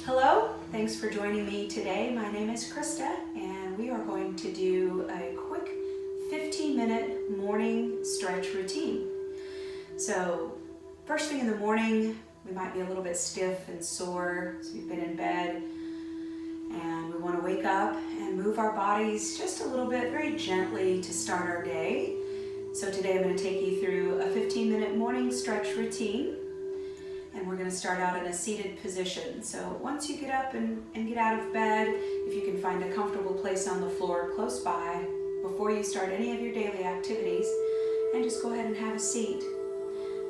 Hello, thanks for joining me today. My name is Krista and we are going to do a quick 15-minute morning stretch routine. So first thing in the morning, we might be a little bit stiff and sore, so we've been in bed and we want to wake up and move our bodies just a little bit very gently to start our day. So today I'm going to take you through a 15-minute morning stretch routine. And we're going to start out in a seated position. So once you get up and get out of bed, if you can find a comfortable place on the floor close by before you start any of your daily activities, and just go ahead and have a seat.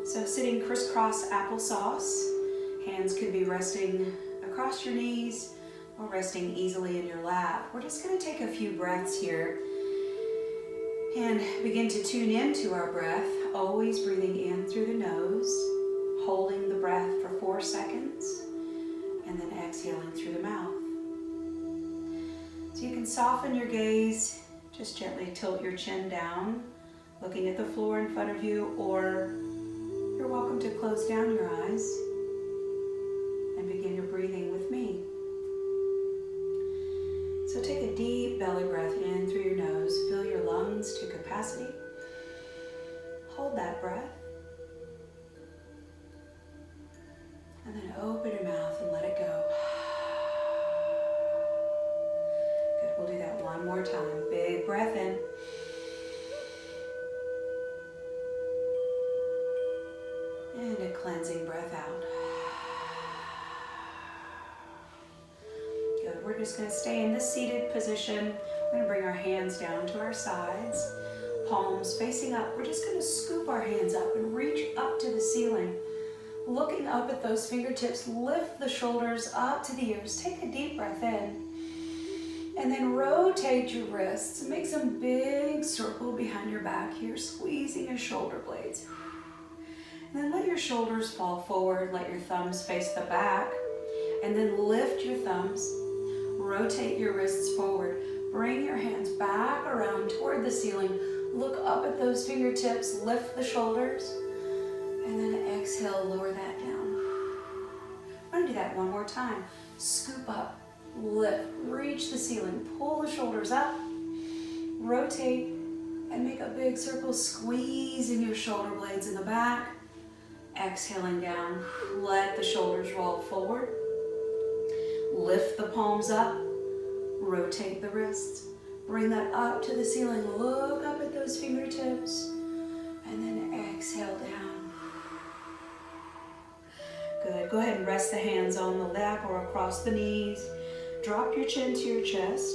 So sitting crisscross applesauce, hands could be resting across your knees or resting easily in your lap. We're just going to take a few breaths here and begin to tune into our breath, always breathing in through the nose, holding the breath for 4 seconds, and then exhaling through the mouth. So you can soften your gaze, just gently tilt your chin down, looking at the floor in front of you, or you're welcome to close down your eyes and begin your breathing with me. So take a deep belly breath in through your nose, fill your lungs to capacity, hold that breath, and then open your mouth and let it go. Good, we'll do that one more time. Big breath in. And a cleansing breath out. Good, we're just going to stay in this seated position. We're going to bring our hands down to our sides, palms facing up. We're just going to scoop our hands up and reach up to the ceiling. Looking up at those fingertips, lift the shoulders up to the ears. Take a deep breath in. And then rotate your wrists. Make some big circle behind your back here, squeezing your shoulder blades. And then let your shoulders fall forward. Let your thumbs face the back. And then lift your thumbs. Rotate your wrists forward. Bring your hands back around toward the ceiling. Look up at those fingertips. Lift the shoulders. And then exhale, lower that down. I'm going to do that one more time. Scoop up, lift, reach the ceiling, pull the shoulders up, rotate, and make a big circle, squeezing your shoulder blades in the back. Exhaling down, let the shoulders roll forward. Lift the palms up, rotate the wrists. Bring that up to the ceiling, look up at those fingertips, and then exhale down. Good. Go ahead and rest the hands on the lap or across the knees. Drop your chin to your chest.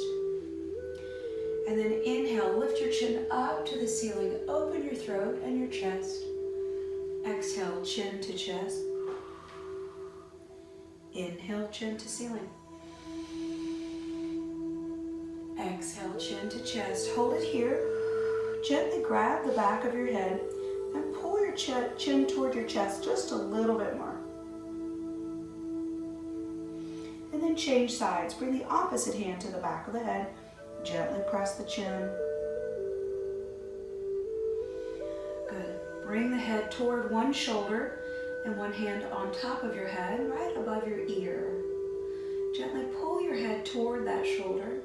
And then inhale, lift your chin up to the ceiling. Open your throat and your chest. Exhale, chin to chest. Inhale, chin to ceiling. Exhale, chin to chest. Hold it here. Gently grab the back of your head and pull your chin toward your chest just a little bit more. And then change sides. Bring the opposite hand to the back of the head. Gently press the chin. Good. Bring the head toward one shoulder and one hand on top of your head, right above your ear. Gently pull your head toward that shoulder.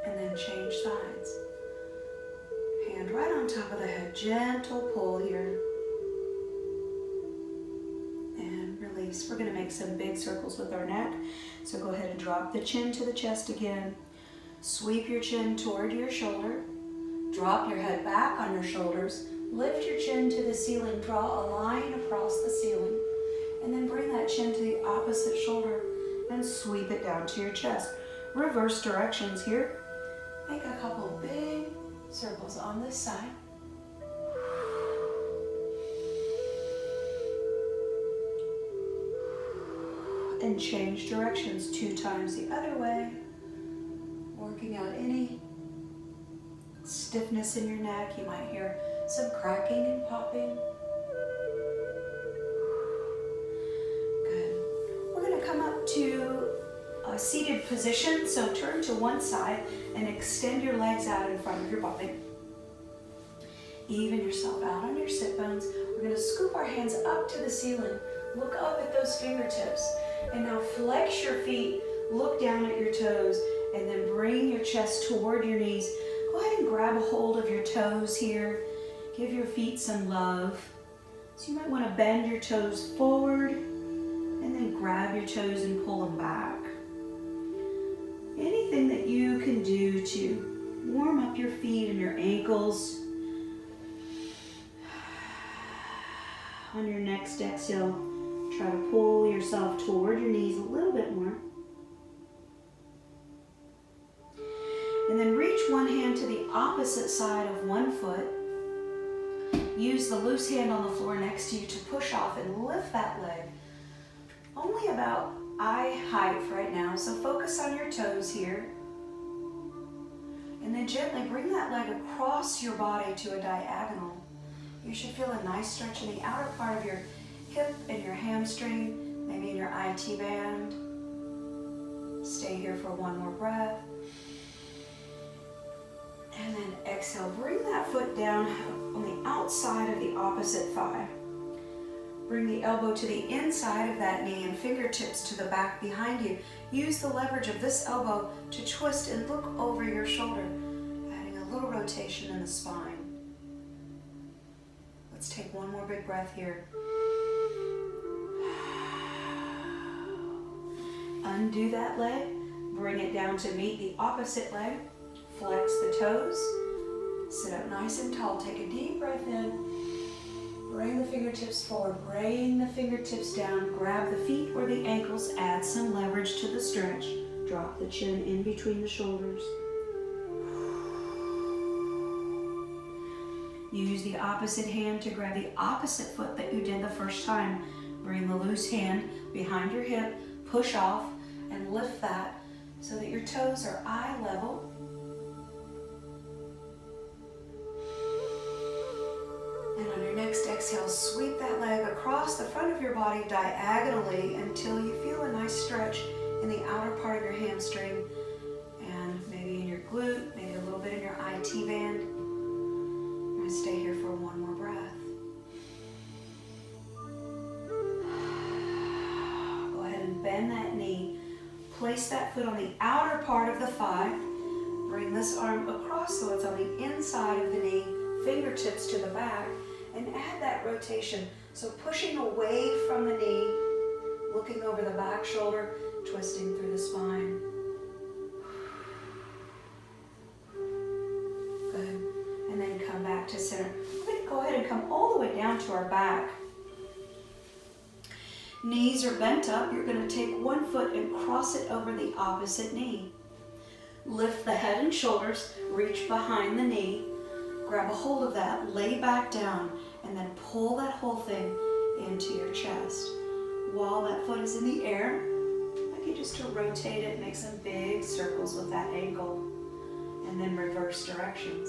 And then change sides. Hand right on top of the head. Gentle pull here. We're going to make some big circles with our neck. So go ahead and drop the chin to the chest again. Sweep your chin toward your shoulder. Drop your head back on your shoulders. Lift your chin to the ceiling. Draw a line across the ceiling. And then bring that chin to the opposite shoulder and sweep it down to your chest. Reverse directions here. Make a couple big circles on this side. And change directions 2 times the other way, working out any stiffness in your neck. You might hear some cracking and popping. Good. We're going to come up to a seated position, so turn to one side and extend your legs out in front of your body. Even yourself out on your sit bones. We're going to scoop our hands up to the ceiling. Look up at those fingertips. And now flex your feet, look down at your toes, and then bring your chest toward your knees. Go ahead and grab a hold of your toes here. Give your feet some love. So you might want to bend your toes forward and then grab your toes and pull them back. Anything that you can do to warm up your feet and your ankles. On your next exhale, try to pull yourself toward your knees a little bit more. And then reach one hand to the opposite side of one foot. Use the loose hand on the floor next to you to push off and lift that leg. Only about eye height right now, so focus on your toes here. And then gently bring that leg across your body to a diagonal. You should feel a nice stretch in the outer part of your hip and your hamstring, maybe in your IT band. Stay here for one more breath. And then exhale, bring that foot down on the outside of the opposite thigh. Bring the elbow to the inside of that knee and fingertips to the back behind you. Use the leverage of this elbow to twist and look over your shoulder, adding a little rotation in the spine. Let's take one more big breath here. Undo that leg, bring it down to meet the opposite leg. Flex the toes, sit up nice and tall. Take a deep breath in, bring the fingertips forward, bring the fingertips down, grab the feet or the ankles, add some leverage to the stretch. Drop the chin in between the shoulders. Use the opposite hand to grab the opposite foot that you did the first time. Bring the loose hand behind your hip, push off and lift that so that your toes are eye level. And on your next exhale, sweep that leg across the front of your body diagonally until you feel a nice stretch in the outer part of your hamstring and maybe in your glute, maybe a little bit in your IT band. I'm going to stay here for one more breath. Go ahead and bend that knee. Place that foot on the outer part of the thigh. Bring this arm across so it's on the inside of the knee, fingertips to the back. And add that rotation. So pushing away from the knee, looking over the back shoulder, twisting through the spine. Good. And then come back to center. Go ahead and come all the way down to our back. Knees are bent up. You're going to take one foot and cross it over the opposite knee. Lift the head and shoulders, reach behind the knee. Grab a hold of that, lay back down, and then pull that whole thing into your chest. While that foot is in the air, I get just to rotate it, make some big circles with that ankle, and then reverse directions.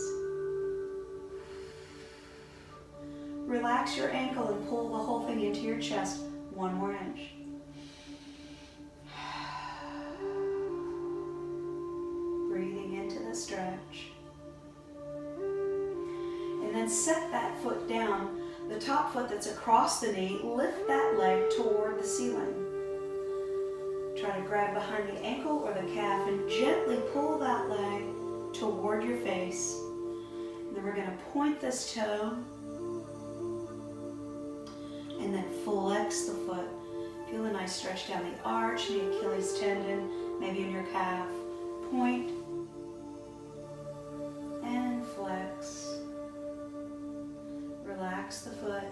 Relax your ankle and pull the whole thing into your chest, one more inch. Breathing into the stretch. And then set that foot down, the top foot that's across the knee, lift that leg toward the ceiling. Try to grab behind the ankle or the calf and gently pull that leg toward your face. And then we're going to point this toe and then flex the foot. Feel a nice stretch down the arch, the Achilles tendon, maybe in your calf. Point and flex. Relax the foot,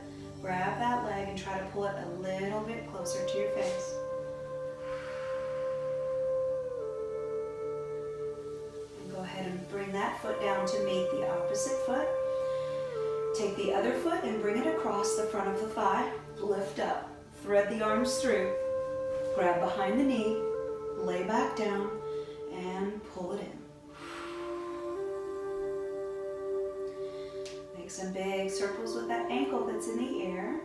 grab that leg and try to pull it a little bit closer to your face. And go ahead and bring that foot down to meet the opposite foot. Take the other foot and bring it across the front of the thigh. Lift up, thread the arms through, grab behind the knee, lay back down, and pull it in. Make some big circles with that ankle that's in the air.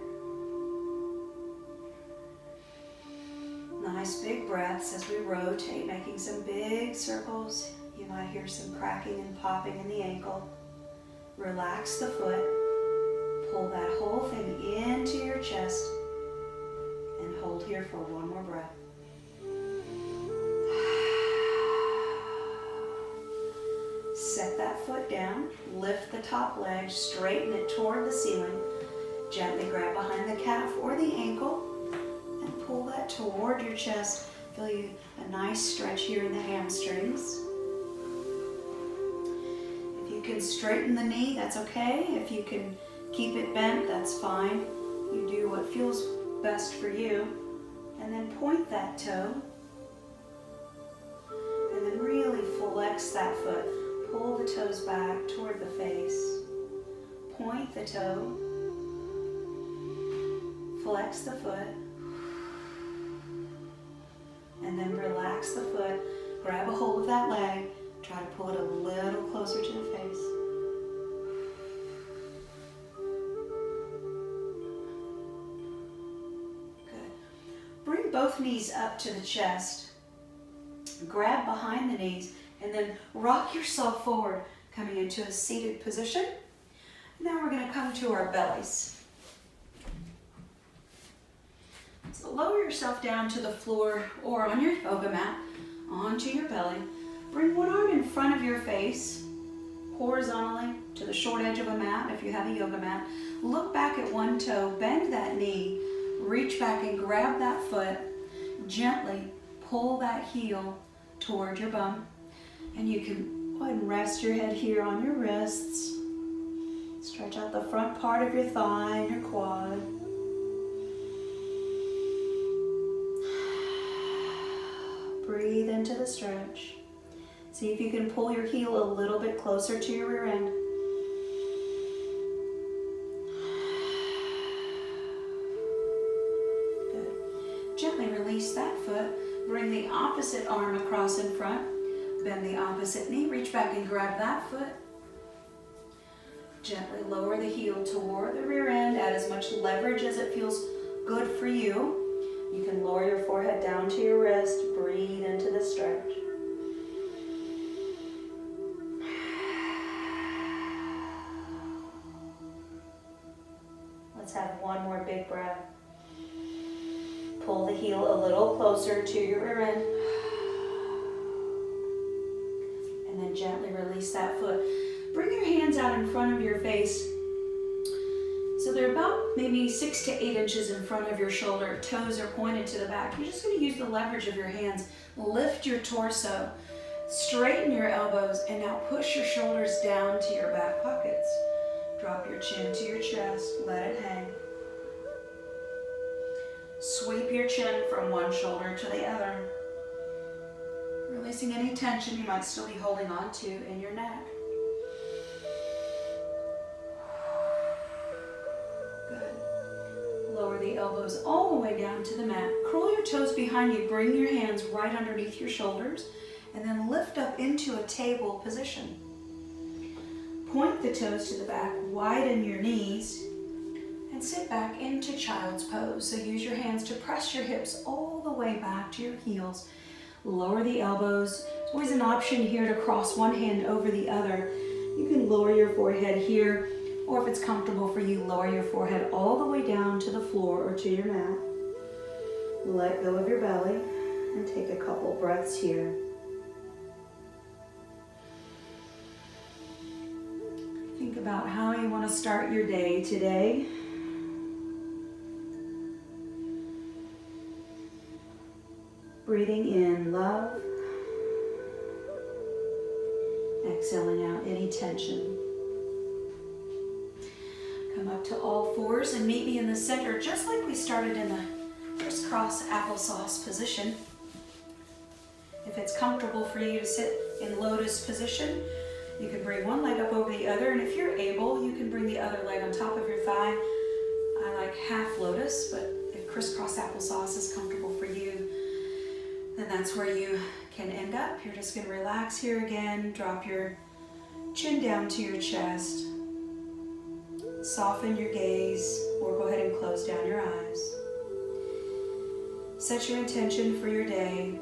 Nice big breaths as we rotate, making some big circles. You might hear some cracking and popping in the ankle. Relax the foot. Pull that whole thing into your chest. hold here for one more breath. Set that foot down, lift the top leg, straighten it toward the ceiling. Gently grab behind the calf or the ankle and pull that toward your chest. Feel a nice stretch here in the hamstrings. If you can straighten the knee, that's okay. If you can keep it bent, that's fine. You do what feels best for you. And then point that toe. And then really flex that foot. Pull the toes back toward the face. Point the toe. Flex the foot. And then relax the foot. Grab a hold of that leg. Try to pull it a little closer to the face. Good. Bring both knees up to the chest. Grab behind the knees and then rock yourself forward, coming into a seated position. Now we're going to come to our bellies. So lower yourself down to the floor or on your yoga mat, onto your belly. Bring one arm in front of your face, horizontally to the short edge of a mat if you have a yoga mat. Look back at one toe, bend that knee, reach back and grab that foot. Gently pull that heel toward your bum. And you can go ahead and rest your head here on your wrists. Stretch out the front part of your thigh and your quad. Breathe into the stretch. See if you can pull your heel a little bit closer to your rear end. Good. Gently release that foot. Bring the opposite arm across in front. Bend the opposite knee. Reach back and grab that foot. Gently lower the heel toward the rear end. Add as much leverage as it feels good for you. You can lower your forehead down to your wrist. Breathe into the stretch. Let's have one more big breath. Pull the heel a little closer to your rear end. And then gently release that foot. Bring your hands out in front of your face. So they're about maybe 6 to 8 inches in front of your shoulder. Toes are pointed to the back. You're just going to use the leverage of your hands. Lift your torso. Straighten your elbows. And now push your shoulders down to your back pockets. Drop your chin to your chest. Let it hang. Sweep your chin from one shoulder to the other. Releasing any tension you might still be holding on to in your neck. Good. Lower the elbows all the way down to the mat. Curl your toes behind you. Bring your hands right underneath your shoulders. And then lift up into a table position. Point the toes to the back. Widen your knees. And sit back into child's pose. So use your hands to press your hips all the way back to your heels. Lower the elbows. There's always an option here to cross one hand over the other. You can lower your forehead here, or if it's comfortable for you, lower your forehead all the way down to the floor or to your mat. Let go of your belly and take a couple breaths here. Think about how you want to start your day today. Breathing in love. Exhaling out any tension. Come up to all fours and meet me in the center, just like we started in the crisscross applesauce position. If it's comfortable for you to sit in lotus position, you can bring one leg up over the other, and if you're able, you can bring the other leg on top of your thigh. I like half lotus, but if crisscross applesauce is comfortable for you, then that's where you can end up. You're just going to relax here again. Drop your chin down to your chest. Soften your gaze, or go ahead and close down your eyes. Set your intention for your day.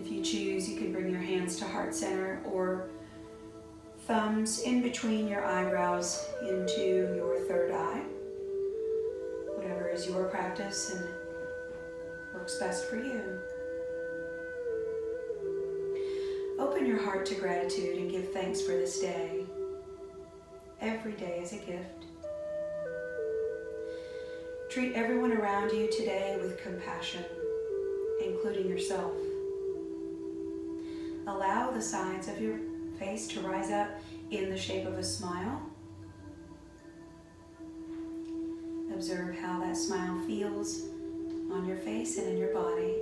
If you choose, you can bring your hands to heart center or thumbs in between your eyebrows into your third eye. Whatever whatever is your practice and works best for you. Open your heart to gratitude and give thanks for this day. Every day is a gift. Treat everyone around you today with compassion, including yourself. Allow the sides of your face to rise up in the shape of a smile. Observe how that smile feels on your face and in your body.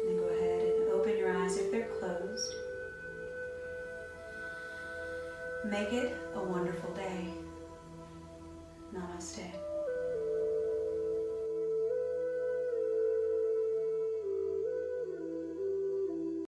And then go ahead and open your eyes if they're closed. Make it a wonderful day. Namaste.